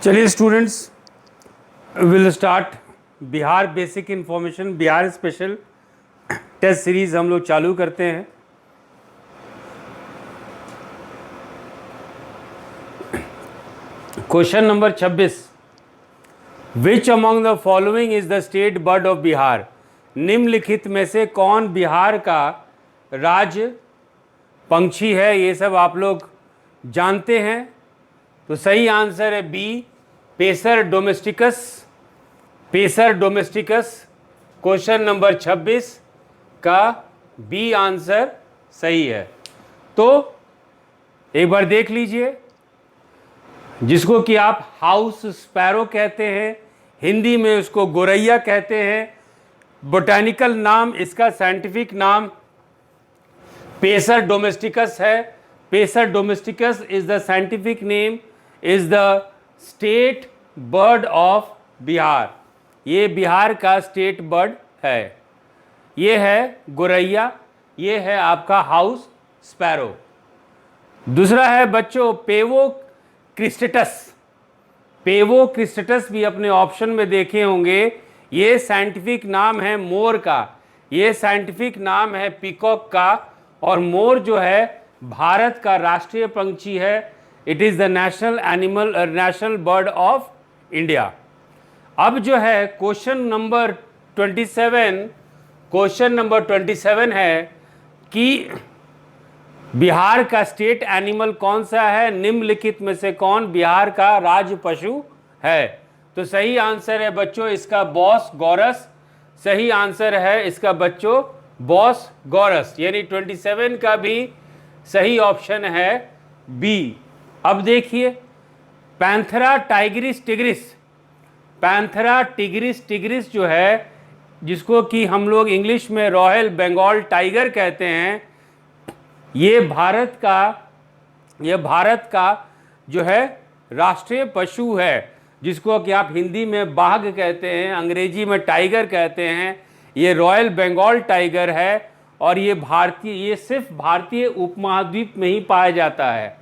चलिए students, will start Bihar basic information, Bihar special test series हम लोग चालू करते हैं। Question number 26, which among the following is the state bird of Bihar? निम्नलिखित में से कौन बिहार का राज्य पंछी है? ये सब आप लोग जानते हैं, तो सही आंसर है B, Passer domesticus. Passer domesticus question number 26 का बी आंसर सही है। तो एक बार देख लीजिए, जिसको कि आप हाउस स्पैरो कहते हैं, हिंदी में उसको गोरैया कहते हैं। बोटैनिकल नाम इसका, साइंटिफिक नाम पेसर डोमेस्टिकस है। Pacer domesticus is the scientific name, is the state bird of Bihar. ये बिहार का स्टेट बर्ड है। ये है गोरैया, ये है आपका हाउस स्पैरो। दूसरा है बच्चों पेवो क्रिस्टेटस। पेवो क्रिस्टेटस भी अपने ऑप्शन में देखे होंगे। ये साइंटिफिक नाम है मोर का, ये साइंटिफिक नाम है पीकॉक का। और मोर जो है भारत का राष्ट्रीय पंछी है। It is the national animal, national bird of India. अब जो है क्वेश्चन नंबर 27, क्वेश्चन नंबर 27 है कि बिहार का स्टेट एनिमल कौन सा है? निम्नलिखित में से कौन बिहार का राज्य पशु है? तो सही आंसर है बच्चों इसका बॉस गौरस। सही आंसर है इसका बच्चों बॉस गौरस, यानी 27 का भी सही ऑप्शन है बी। अब देखिए Panthera Tigris tigris. Panthera tigris tigris जो है, जिसको कि हम लोग इंग्लिश में रॉयल बंगाल टाइगर कहते हैं, ये भारत का जो है राष्ट्रीय पशु है, जिसको कि आप हिंदी में बाघ कहते हैं, अंग्रेजी में टाइगर कहते हैं। ये रॉयल बंगाल टाइगर है और ये सिर्फ भारतीय उपमहाद्वीप में ही पाया जाता है।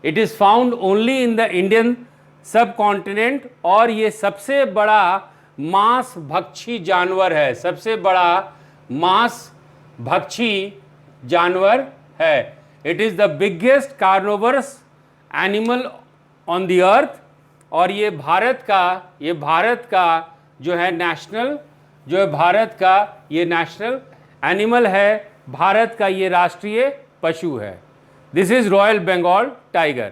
It is found only in the Indian सब कॉन्टिनेंट। और ये सबसे बड़ा मांस भक्षी जानवर है, सबसे बड़ा मांस भक्षी जानवर है। It is the biggest carnivorous animal on the earth. और ये भारत का जो है नेशनल, जो है भारत का ये नेशनल एनिमल है, भारत का ये राष्ट्रीय पशु है। This is royal Bengal tiger.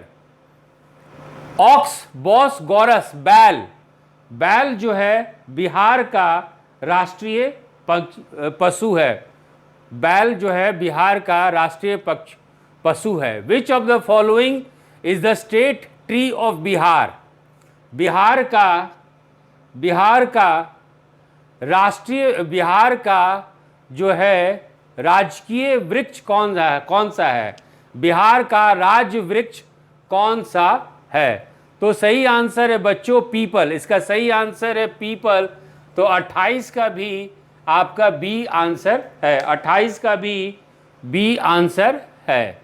Ox बॉस गौरस बैल। बैल जो है बिहार का राष्ट्रीय पशु है। बैल जो है बिहार का राष्ट्रीय पशु है। Which of the following is the state tree of Bihar? Bihar का जो है राजकीय वृक्ष कौन सा है? बिहार का राज्य वृक्ष कौन सा है? तो सही आंसर है बच्चों पीपल। इसका सही आंसर है पीपल। तो 28 का भी आपका बी आंसर है। 28 का भी बी आंसर है।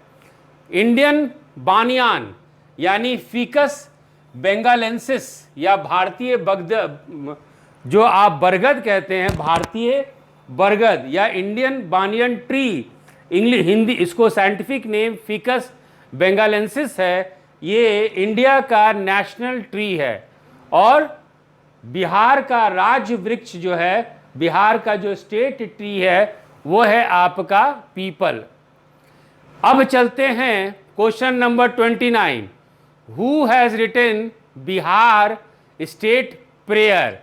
इंडियन बानियान यानी फिकस बेंगालेंसिस या भारतीय जो आप बरगद कहते हैं, भारतीय बरगद या Indian banyan tree, English Hindi इसको साइंटिफिक नेम फिकस बेंगालेंसिस है। ये इंडिया का नेशनल ट्री है। और बिहार का राज्य वृक्ष जो है, बिहार का जो स्टेट ट्री है, वो है आपका पीपल। अब चलते हैं question number 29। Who has written Bihar state prayer?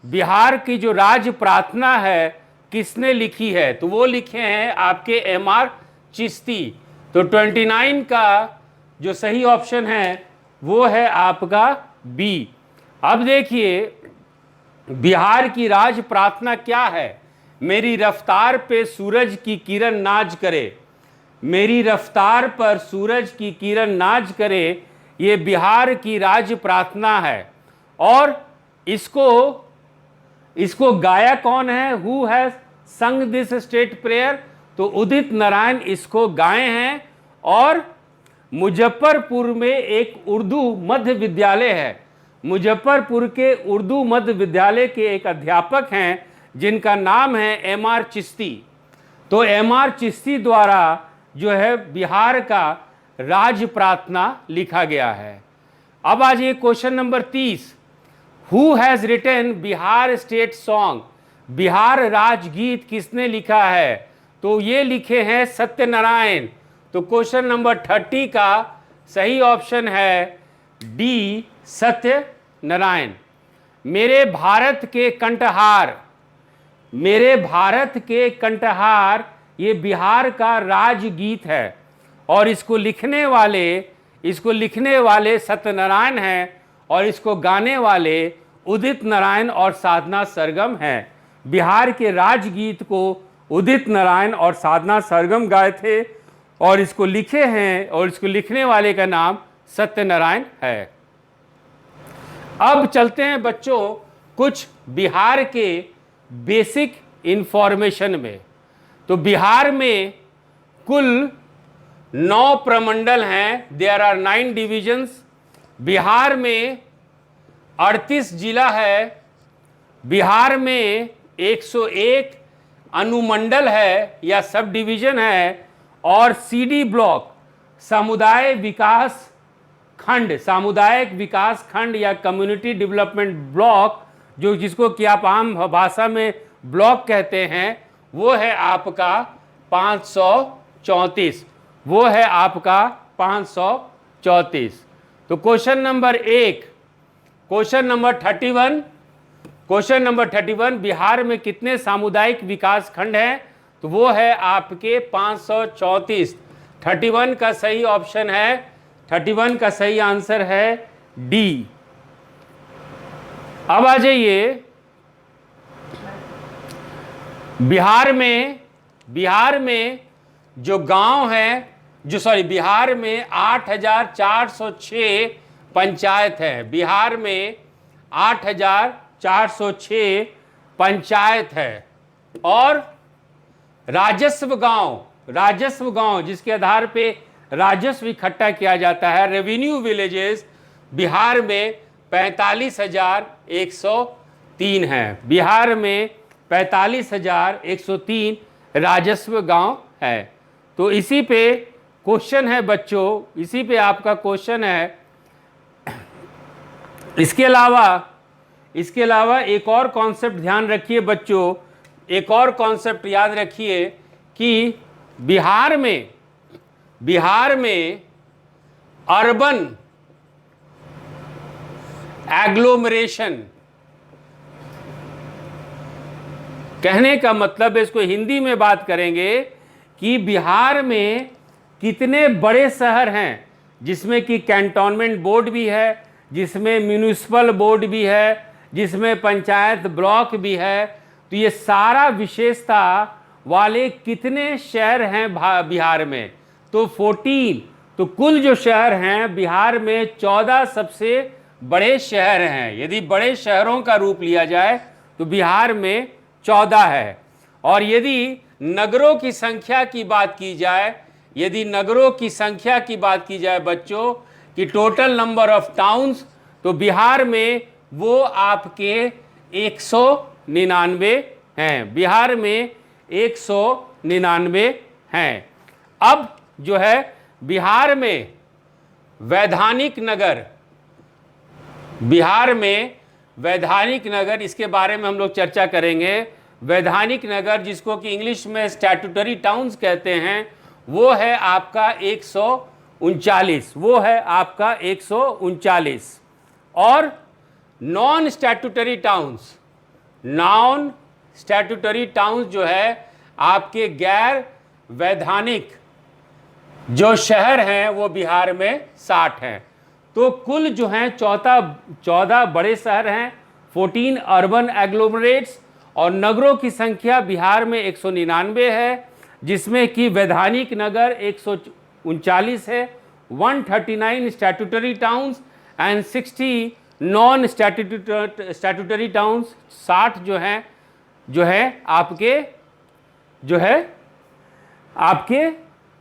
Bihar की जो राज्य प्रार्थना है किसने लिखी है? तो वो लिखे हैं आपके MR चिश्ती। तो 29 का जो सही ऑप्शन है वो है आपका बी। अब देखिए बिहार की राज्य प्रार्थना क्या है? मेरी रफ्तार पे सूरज की किरण नाज करे, मेरी रफ्तार पर सूरज की किरण नाज करे, ये बिहार की राज्य प्रार्थना है। और इसको गाया कौन है? हु हैज संग दिस स्टेट प्रेयर? तो उदित नारायण इसको गाए हैं। और मुजफ्फरपुर में एक उर्दू मध्य विद्यालय है, मुजफ्फरपुर के उर्दू मध्य विद्यालय के एक अध्यापक हैं जिनका नाम है एम.आर. चिश्ती। तो एम.आर. चिश्ती द्वारा जो है बिहार का राज प्रार्थना लिखा गया है। अब आ जाइए question number 30। Who has written Bihar state song? Bihar राजगीत किसने लिखा है? तो ये लिखे हैं सत्यनारायण। तो क्वेश्चन नंबर 30 का सही ऑप्शन है डी, सत्यनारायण। मेरे भारत के कंठहार, मेरे भारत के कंठहार ये बिहार का राजगीत है और इसको लिखने वाले सत्यनारायण हैं और इसको गाने वाले उदित नारायण और साधना सरगम हैं। बिहार के राजगीत को उदित नारायण और साधना सरगम गाए थे और इसको लिखे हैं और इसको लिखने वाले का नाम सत्यनारायण है। अब चलते हैं बच्चों कुछ बिहार के बेसिक इंफॉर्मेशन में। तो बिहार में कुल 9 प्रमंडल हैं, देयर आर 9 डिविजन्स। बिहार में 38 जिला है। बिहार में 101 अनुमंडल है या सब डिवीजन है और सीडी ब्लॉक सामुदायिक विकास खंड या कम्युनिटी डेवलपमेंट ब्लॉक, जो जिसको कि आप आम भाषा में ब्लॉक कहते हैं, वो है आपका 534। वो है आपका 534। तो question number 1, question number 31, question number 31, Bihar में कितने सामुदायिक विकास खंड हैं? तो वो है आपके 534। 31 का सही ऑप्शन है, 31 का सही आंसर है डी। अब आ जाइए बिहार में जो गांव हैं, बिहार में 8,406 पंचायत है। बिहार में 8,406 पंचायत है। और राजस्व गांव जिसके आधार पे राजस्व इकट्ठा किया जाता है, रेवेन्यू विलेजेस, बिहार में 45,103 हैं। बिहार में 45,103 राजस्व गांव है। तो इसी पे क्वेश्चन है बच्चों, इसी पे आपका क्वेश्चन है। इसके अलावा एक और कॉन्सेप्ट ध्यान रखिए बच्चों, एक और कॉन्सेप्ट याद रखिए कि बिहार में अर्बन एग्लोमरेशन, कहने का मतलब है, इसको हिंदी में बात करेंगे कि बिहार में कितने बड़े शहर हैं, जिसमें कि कैंटोनमेंट बोर्ड भी है, जिसमें म्यूनिसिपल बोर्ड भी है, जिसमें पंचायत ब्लॉक भी है। तो ये सारा विशेषता वाले कितने शहर हैं बिहार में? तो 14। तो कुल जो शहर हैं बिहार में 14 सबसे बड़े शहर हैं। यदि बड़े शहरों का रूप लिया जाए तो बिहार में 14 है। और यदि नगरों की संख्या की बात की जाए, बच्चों कि टोटल नंबर ऑफ टाउन्स, तो बिहार में वो आपके 199 हैं। बिहार में 199 हैं। अब जो है बिहार में वैधानिक नगर, इसके बारे में हम लोग चर्चा करेंगे। वैधानिक नगर, जिसको कि इंग्लिश में स्टैट्यूटरी टाउन्स कहते हैं, वो है आपका 139। वो है आपका 139। और नॉन स्टैट्यूटरी टाउन्स जो है आपके गैर वैधानिक जो शहर हैं वो बिहार में 60 हैं। तो कुल जो हैं 14 बड़े शहर हैं, 14 अर्बन एग्लोमरेट्स, और नगरों की संख्या बिहार में 199 है, जिसमें कि वैधानिक नगर 139 है, 139 statutory towns and 60 non statutory towns. 60 जो है आपके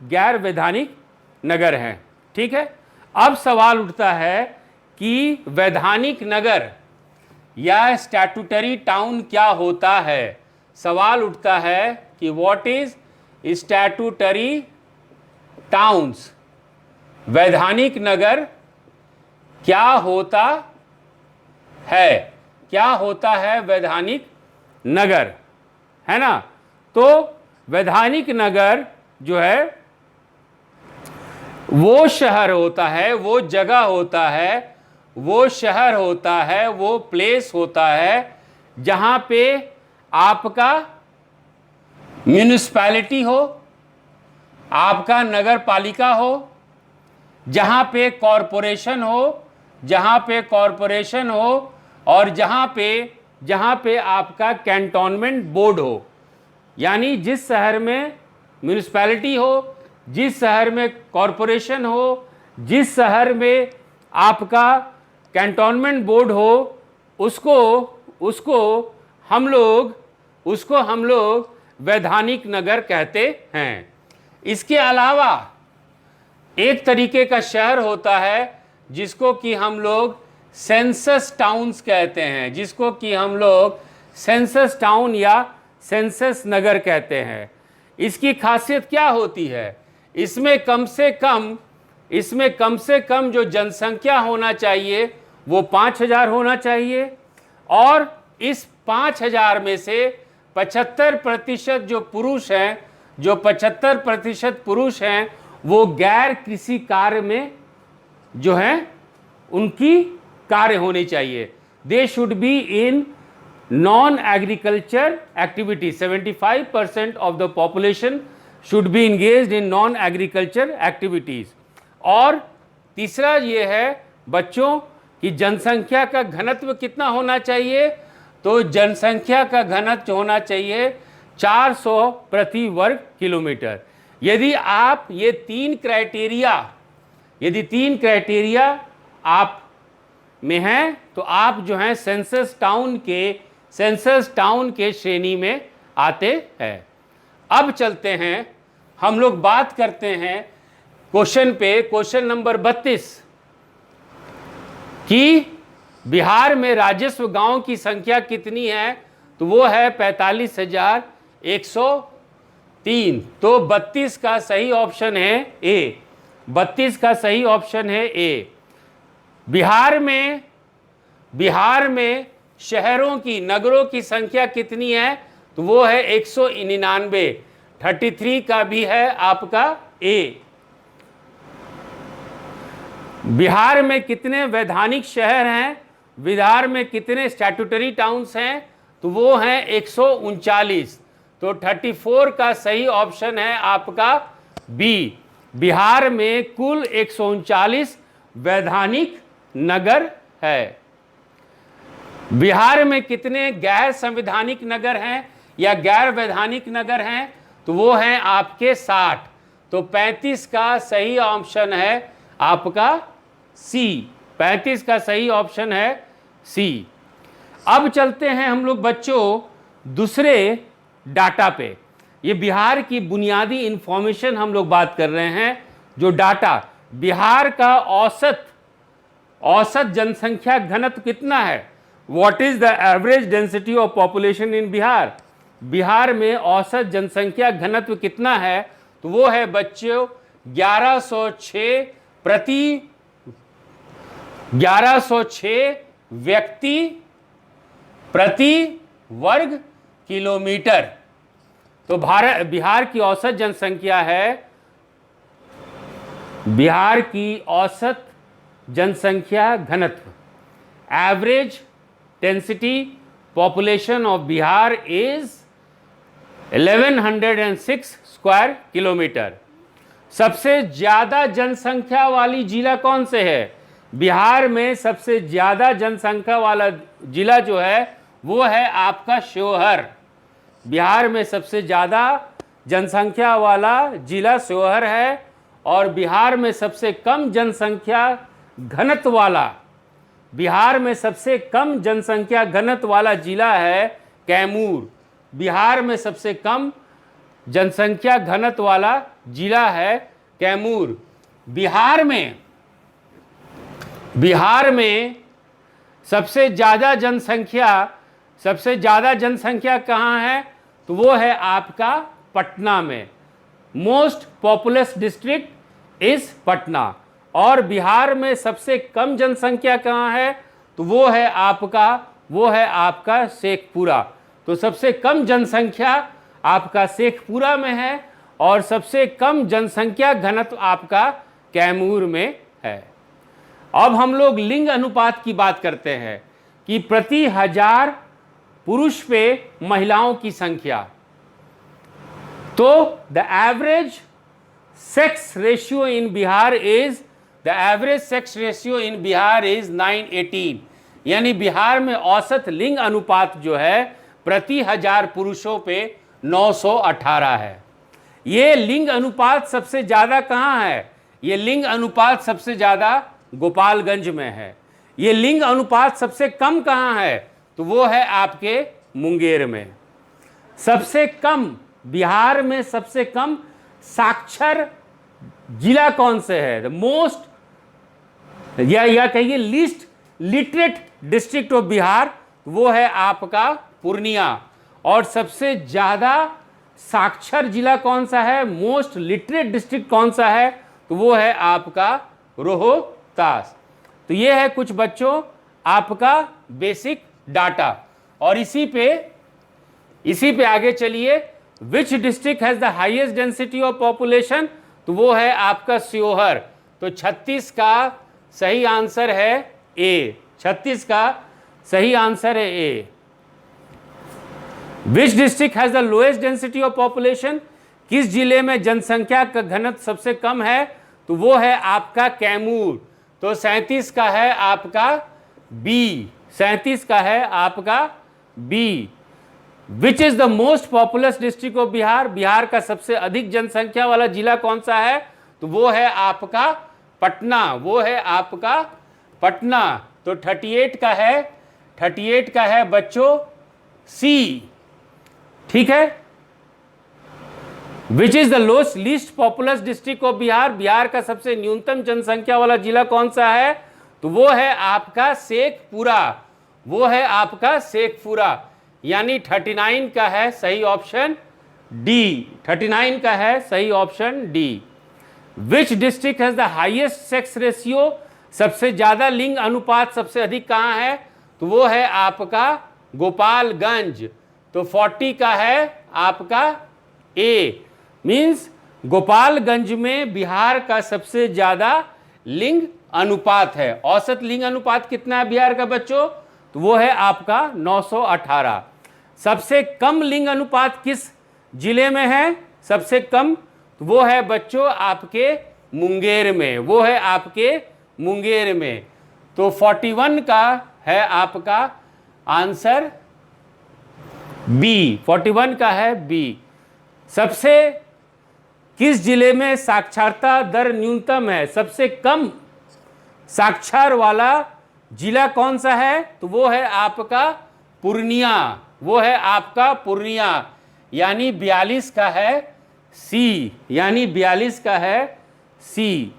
गैर वैधानिक नगर हैं। ठीक है। अब सवाल उठता है कि वैधानिक नगर या स्टैट्यूटरी टाउन क्या होता है। सवाल उठता है कि व्हाट इज स्टैट्यूटरी टाउन्स, वैधानिक नगर क्या होता है, क्या होता है वैधानिक नगर, है ना। तो वैधानिक नगर जो है वो शहर होता है, वो जगह होता है, वो शहर होता है, वो प्लेस होता है जहां पे आपका म्यूनिसिपैलिटी हो, आपका नगर पालिका हो, जहां पे कॉरपोरेशन हो, जहां पे कॉरपोरेशन हो, और जहां पे आपका कैंटोनमेंट बोर्ड हो। यानी जिस शहर में म्यूनिसिपैलिटी हो, जिस शहर में कॉरपोरेशन हो, जिस शहर में आपका कैंटोनमेंट बोर्ड हो, उसको हम लोग वैधानिक नगर कहते हैं। इसके अलावा एक तरीके का शहर होता है जिसको कि हम लोग सेंसस टाउन्स कहते हैं, जिसको कि हम लोग सेंसस टाउन या सेंसस नगर कहते हैं। इसकी खासियत क्या होती है? इसमें कम से कम जो जनसंख्या होना चाहिए वो 5000 होना चाहिए, और इस 5000 में से 75% जो पुरुष हैं, जो 75% पुरुष हैं वो गैर कृषि कार्य में जो हैं उनकी कार्य होनी चाहिए। They should be in non agriculture activity. 75% of the population should be engaged in non agriculture activities. और तीसरा ये है बच्चों कि जनसंख्या का घनत्व कितना होना चाहिए? तो जनसंख्या का घनत्व होना चाहिए 400 प्रति वर्ग किलोमीटर। यदि आप ये तीन क्राइटेरिया आप में हैं तो आप जो हैं सेंसस टाउन के श्रेणी में आते हैं। अब चलते हैं, हम लोग बात करते हैं क्वेश्चन नंबर 32 कि बिहार में राजस्व गांव की संख्या कितनी है? तो वो है 45,103। तो 32 का सही ऑप्शन है ए। 32 का सही ऑप्शन है ए। बिहार में शहरों की, नगरों की संख्या कितनी है? तो वो है 199। 33 का भी है आपका ए। बिहार में कितने वैधानिक शहर हैं? बिहार में कितने स्टैट्यूटरी टाउन्स हैं? तो वो हैं 139। तो 34 का सही ऑप्शन है आपका बी। बिहार में कुल 139 वैधानिक नगर है। बिहार में कितने गैर संवैधानिक नगर हैं या गैर वैधानिक नगर हैं? तो वो हैं आपके 60। तो 35 का सही ऑप्शन है आपका सी। 35 का सही ऑप्शन है सी। अब चलते हैं हम लोग बच्चों दूसरे डाटा पे। ये बिहार की बुनियादी इंफॉर्मेशन हम लोग बात कर रहे हैं। जो डाटा, बिहार का औसत जनसंख्या घनत्व कितना है? What is the average density of population in Bihar? Bihar में औसत जनसंख्या घनत्व कितना है? तो वो है बच्चों 1106 व्यक्ति प्रति वर्ग किलोमीटर। तो बिहार की औसत जनसंख्या है, बिहार की औसत जनसंख्या घनत्व, average density population of Bihar is 1106 square kilometre. सबसे ज्यादा जनसंख्या वाली जिला कौन से है? बिहार में सबसे ज्यादा जनसंख्या वाला जिला जो है वो है आपका शिवहर। बिहार में सबसे ज्यादा जनसंख्या वाला जिला शिवहर है। और बिहार में सबसे कम जनसंख्या घनत्व वाला, बिहार में सबसे कम जनसंख्या घनत्व वाला जिला है कैमूर। बिहार में सबसे कम जनसंख्या घनत्व वाला जिला है कैमूर। बिहार में बिहार में सबसे ज़्यादा जनसंख्या कहाँ है? तो वो है आपका पटना में। Most populous district is Patna. और बिहार में सबसे कम जनसंख्या कहाँ है? तो वो है आपका शेखपुरा। तो सबसे कम जनसंख्या आपका शेखपुरा में है और सबसे कम जनसंख्या घनत्व आपका कैमूर में है। अब हम लोग लिंग अनुपात की बात करते हैं कि प्रति 1000 पुरुष पे महिलाओं की संख्या। तो the average sex ratio in Bihar is 918। यानी बिहार में औसत लिंग अनुपात जो है प्रति 1000 पुरुषों पे 918 है। ये लिंग अनुपात सबसे ज़्यादा कहाँ है? ये लिंग अनुपात सबसे ज़्यादा गोपालगंज में है। ये लिंग अनुपात सबसे कम कहाँ है? तो वो है आपके मुंगेर में। सबसे कम, बिहार में सबसे कम साक्षर जिला कौन से है? द मोस्ट या कहिए least literate district of Bihar, वो है आपका पूर्णिया। और सबसे ज़्यादा साक्षर जिला कौन सा है? मोस्ट लिटरेट डिस्ट्रिक्ट कौन सा है? तो वो है आपका रोहतास। तो ये है कुछ बच्चों आपका बेसिक डाटा। और इसी पे आगे चलिए। विच district has the highest density of population? तो वो है आपका शिवहर। तो 36 का सही आंसर है ए। 36 का सही आंसर है A. Which district has the lowest density of population? किस जिले में जनसंख्या का घनत्व सबसे कम है? तो वो है आपका कैमूर। तो 37 का है आपका बी। 37 का है आपका B. Which is the most populous district of Bihar? Bihar का सबसे अधिक जनसंख्या वाला जिला कौन सा है? तो वो है आपका पटना। वो है आपका पटना। तो 38 का है बच्चों सी। ठीक है। विच is the least populace district of Bihar? Bihar का सबसे न्यूनतम जनसंख्या वाला जिला कौन सा है? तो वो है आपका शेखपुरा। वो है आपका शेखपुरा। यानी 39 का है सही ऑप्शन डी। 39 का है सही option D. Which district has the highest sex ratio? सबसे ज्यादा लिंग अनुपात सबसे अधिक कहाँ है? तो वो है आपका गोपालगंज। तो 40 का है आपका ए। मीन्स गोपालगंज में बिहार का सबसे ज्यादा लिंग अनुपात है। औसत लिंग अनुपात कितना है बिहार का बच्चों? तो वो है आपका 918। सबसे कम लिंग अनुपात किस जिले में है? सबसे कम तो वो है बच्चों आपके मुंगेर में। वो है आपके मुंगेर में। तो 41 का है आपका आंसर बी। 41 का है बी। सबसे किस जिले में साक्षरता दर न्यूनतम है? सबसे कम साक्षर वाला जिला कौन सा है? तो वो है आपका पूर्णिया। वो है आपका पूर्णिया। यानी 42 का है सी। यानी 42 का है सी।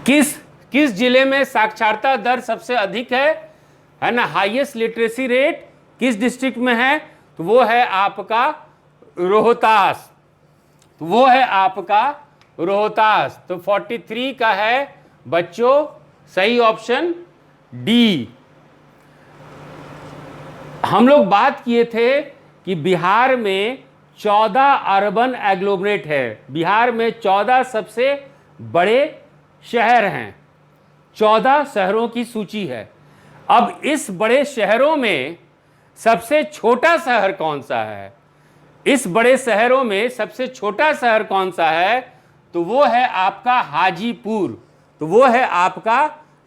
किस जिले में साक्षरता दर सबसे अधिक है ना? हाईएस्ट लिटरेसी रेट किस डिस्ट्रिक्ट में है? तो वो है आपका रोहतास। तो वो है आपका रोहतास। तो 43 का है बच्चों सही ऑप्शन डी। हम लोग बात किए थे कि बिहार में 14 अर्बन एग्लोमरेट है। बिहार में 14 सबसे बड़े शहर हैं। 14 शहरों की सूची है। अब इस बड़े शहरों में सबसे छोटा शहर कौन सा है? इस बड़े शहरों में सबसे छोटा शहर कौन सा है? तो वो है आपका हाजीपुर। तो वो है आपका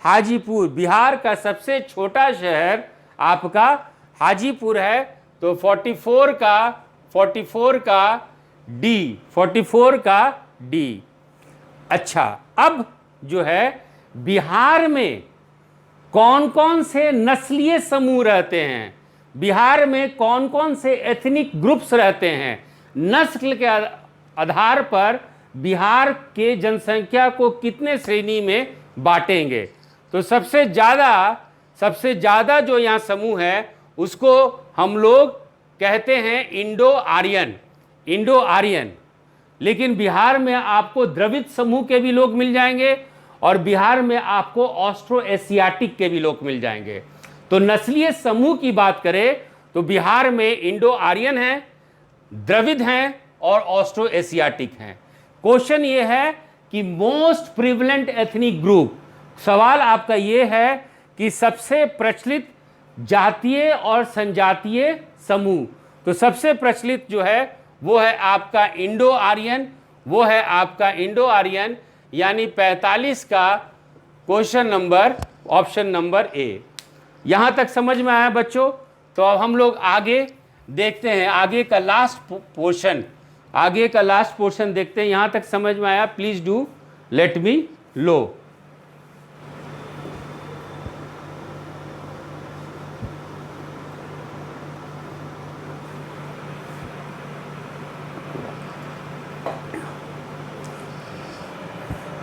हाजीपुर। बिहार का सबसे छोटा शहर आपका हाजीपुर है। तो 44 का डी। 44 का डी। अच्छा, अब जो है बिहार में कौन कौन से नस्लीय समूह रहते हैं? बिहार में कौन कौन से एथनिक ग्रुप्स रहते हैं? नस्ल के आधार पर बिहार के जनसंख्या को कितने श्रेणी में बांटेंगे? तो सबसे ज़्यादा जो यहाँ समूह है उसको हम लोग कहते हैं इंडो आर्यन। लेकिन बिहार में आपको द्रविड़ समूह के भी लोग मिल जाएंगे और बिहार में आपको ऑस्ट्रो एशियाटिक के भी लोग मिल जाएंगे। तो नस्लीय समूह की बात करें तो बिहार में इंडो आर्यन है, द्रविड़ हैं और ऑस्ट्रो एशियाटिक हैं। क्वेश्चन ये है कि मोस्ट प्रिवलेंट एथनिक ग्रुप, सवाल आपका ये है कि सबसे प्रचलित जातीय और संजातीय समूह। तो सबसे प्रचलित जो है वो है आपका इंडो आर्यन, यानी 45 का question number option number A. यहां तक समझ में आया बच्चों? तो अब हम लोग आगे देखते हैं, आगे का लास्ट पोर्शन देखते हैं। यहां तक समझ में आया? प्लीज डू लेट मी लो।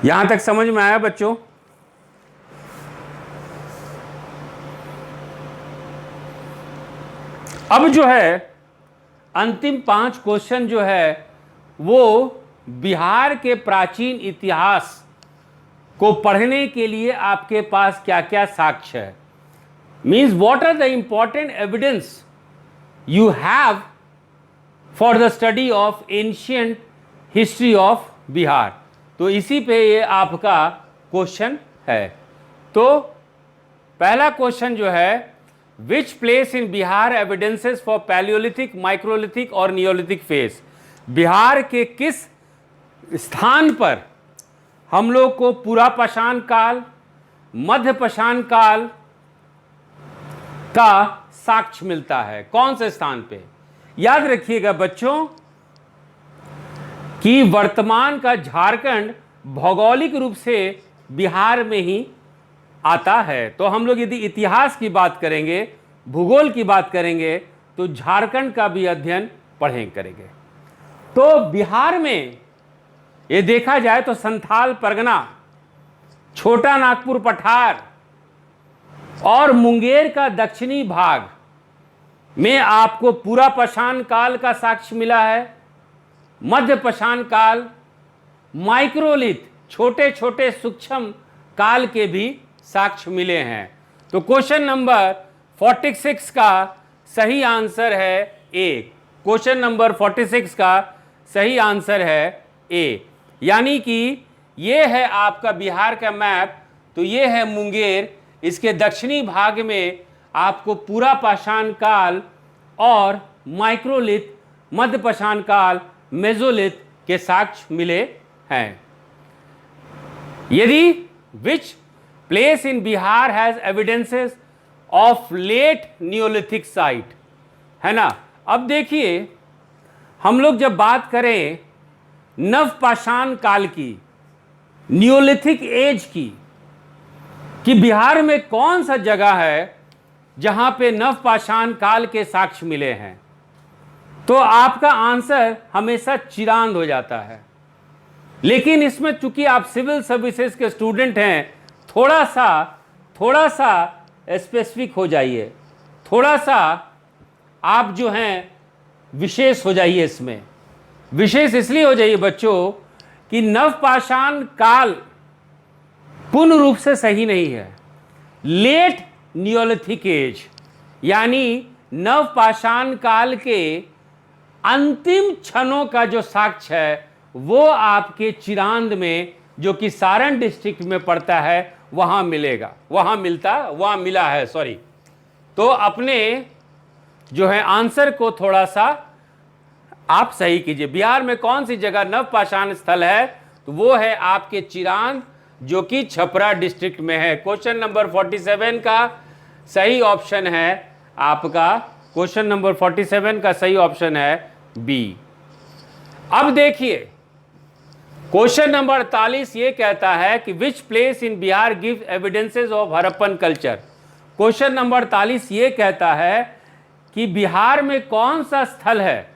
यहां तक समझ में आया बच्चों? अब जो है अंतिम 5 क्वेश्चन जो है वो बिहार के प्राचीन इतिहास को पढ़ने के लिए आपके पास क्या क्या साक्ष्य है, means what are the important evidence you have for the study of ancient history of Bihar. तो इसी पे ये आपका क्वेश्चन है। तो पहला क्वेश्चन जो है, विच place in Bihar evidences for Palaeolithic, microlithic और नियोलिथिक फेज। बिहार के किस स्थान पर हम लोग को पूरा पाषाण काल, मध्य पाषाण काल का साक्ष्य मिलता है? कौन से स्थान पे? याद रखिएगा बच्चों कि वर्तमान का झारखंड भौगोलिक रूप से बिहार में ही आता है। तो हम लोग यदि इतिहास की बात करेंगे, भूगोल की बात करेंगे, तो झारखंड का भी अध्ययन करेंगे। तो बिहार में ये देखा जाए तो संथाल परगना, छोटा नागपुर पठार और मुंगेर का दक्षिणी भाग में आपको पूरा पाषाण काल का साक्ष्य मिला है, मध्य पाषाण काल, माइक्रोलिथ, छोटे छोटे सूक्ष्म काल के भी साक्ष्य मिले हैं। तो क्वेश्चन नंबर 46 का सही आंसर है ए। क्वेश्चन नंबर 46 का सही आंसर है ए, यानी कि ये है आपका बिहार का मैप। तो ये है मुंगेर, इसके दक्षिणी भाग में आपको पूरा पाषाण काल और माइक्रोलिथ, मध्य पाषाण काल, मेसोलिथ के साक्ष्य मिले हैं। यदि which place in Bihar has evidences of late neolithic site, है ना। अब देखिए हम लोग जब बात करें नव पाषाण काल की, नियोलिथिक एज की, कि बिहार में कौन सा जगह है जहां पे नव पाषाण काल के साक्ष्य मिले हैं, तो आपका आंसर हमेशा चिरांद हो जाता है। लेकिन इसमें चूंकि आप सिविल सर्विसेज के स्टूडेंट हैं, थोड़ा सा स्पेसिफिक हो जाइए, थोड़ा सा आप जो हैं विशेष हो जाइए। इसमें विशेष इसलिए हो जाइए बच्चों कि नवपाषाण काल पूर्ण रूप से सही नहीं है। लेट नियोलिथिक एज यानी नवपाषाण काल के अंतिम क्षणों का जो साक्ष्य है वो आपके चिरांद में, जो कि सारण डिस्ट्रिक्ट में पड़ता है, वहां मिलेगा, वहां मिला है, सॉरी। तो अपने जो है आंसर को थोड़ा सा आप सही कीजिए। बिहार में कौन सी जगह नवपाषाण स्थल है, तो वो है आपके चिरांद, जो कि छपरा डिस्ट्रिक्ट में है। क्वेश्चन नंबर 47 का सही ऑप्शन है आपका, क्वेश्चन नंबर 47 का सही ऑप्शन है बी। अब देखिए क्वेश्चन नंबर 48 ये कहता है कि विच place in Bihar gives evidences of Harappan culture. Question number 48 ये कहता है कि बिहार में कौन सा स्थल है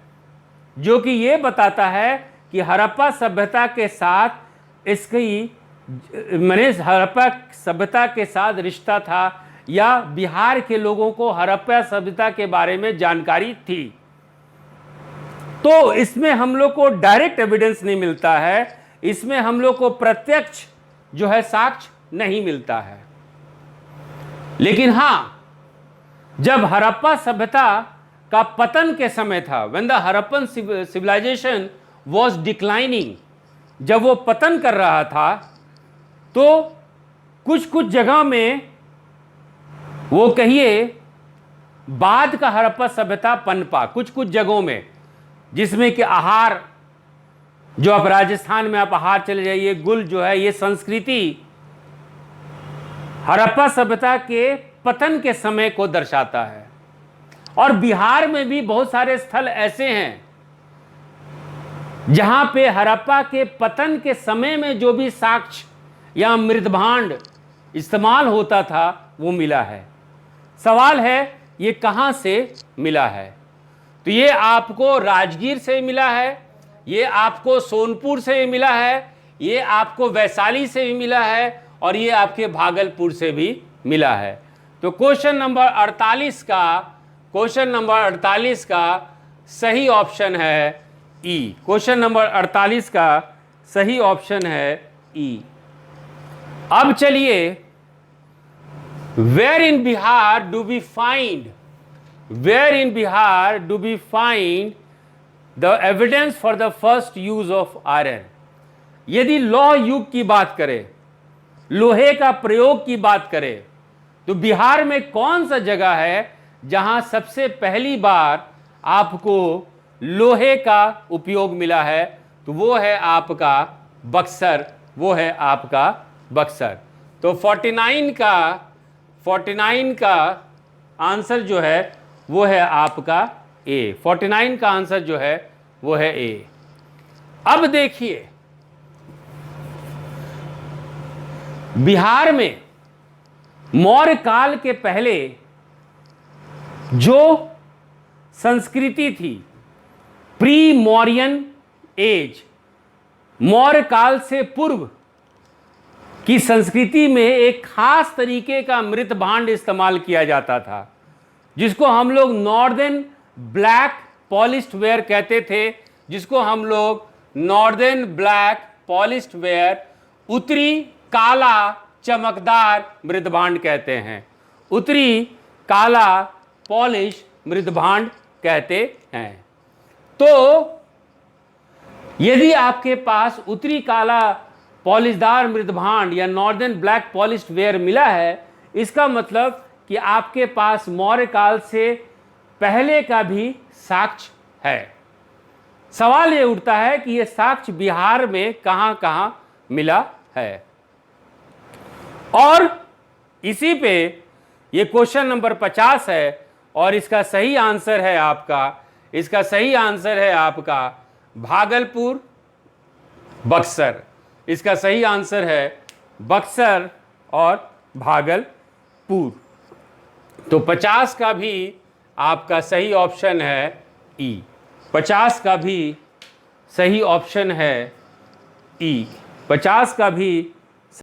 जो कि ये बताता है कि हड़प्पा सभ्यता के साथ इसकी मैंने हड़प्पा सभ्यता के साथ रिश्ता था या बिहार के लोगों को हड़प्पा सभ्यता के बारे में जानकारी थी। तो इसमें हम लोग को डायरेक्ट एविडेंस नहीं मिलता है, इसमें हम लोग को प्रत्यक्ष जो है साक्ष्य नहीं मिलता है। लेकिन हां, जब हड़प्पा सभ्यता का पतन के समय था, when the Harappan civilisation was declining, जब वो पतन कर रहा था, तो कुछ कुछ जगह में वो कहिए बाद का हड़प्पा सभ्यता पनपा, कुछ कुछ जगहों में, जिसमें कि आहार, जो आप राजस्थान में आप आहार चले जाइए, गुल जो है, ये संस्कृति हड़प्पा सभ्यता के पतन के समय को दर्शाता है। और बिहार में भी बहुत सारे स्थल ऐसे हैं जहां पे हड़प्पा के पतन के समय में जो भी साक्ष्य या मृदभांड इस्तेमाल होता था वो मिला है। सवाल है ये कहां से मिला है? तो ये आपको राजगीर से मिला है, ये आपको सोनपुर से मिला है, ये आपको वैशाली से भी मिला है, और ये आपके भागलपुर से भी मिला है। तो क्वेश्चन नंबर 48 का सही ऑप्शन है ई। क्वेश्चन नंबर 48 का सही ऑप्शन है ई। अब चलिए, where in Bihar do we find the evidence for the first use of iron? यदि लौह युग की बात करें, लोहे का प्रयोग की बात करें, तो बिहार में कौन सा जगह है जहां सबसे पहली बार आपको लोहे का उपयोग मिला है? तो वो है आपका बक्सर, तो 49 का आंसर जो है वो है आपका ए। 49 का आंसर जो है वो है ए। अब देखिए, बिहार में मौर्य काल के पहले जो संस्कृति थी, प्री मौर्यन एज, मौर्य काल से पूर्व की संस्कृति में एक खास तरीके का मृत भांड इस्तेमाल किया जाता था, जिसको हम लोग नॉर्दर्न ब्लैक पॉलिश्ड वेयर कहते थे, उत्तरी काला चमकदार मृदभांड कहते हैं, उत्तरी काला पॉलिश मृदभांड कहते हैं। तो यदि आपके पास उत्तरी काला पॉलिशदार मृदभांड या नॉर्दर्न ब्लैक पॉलिश्ड वेयर मिला है, इसका मतलब कि आपके पास मौर्य काल से पहले का भी साक्ष्य है। सवाल ये उठता है कि यह साक्ष्य बिहार में कहां कहां मिला है, और इसी पे ये क्वेश्चन नंबर 50 है, और इसका सही आंसर है आपका भागलपुर, बक्सर। इसका सही आंसर है बक्सर और भागलपुर। तो 50 का भी आपका सही ऑप्शन है ई। 50 का भी सही ऑप्शन है ई। 50 का भी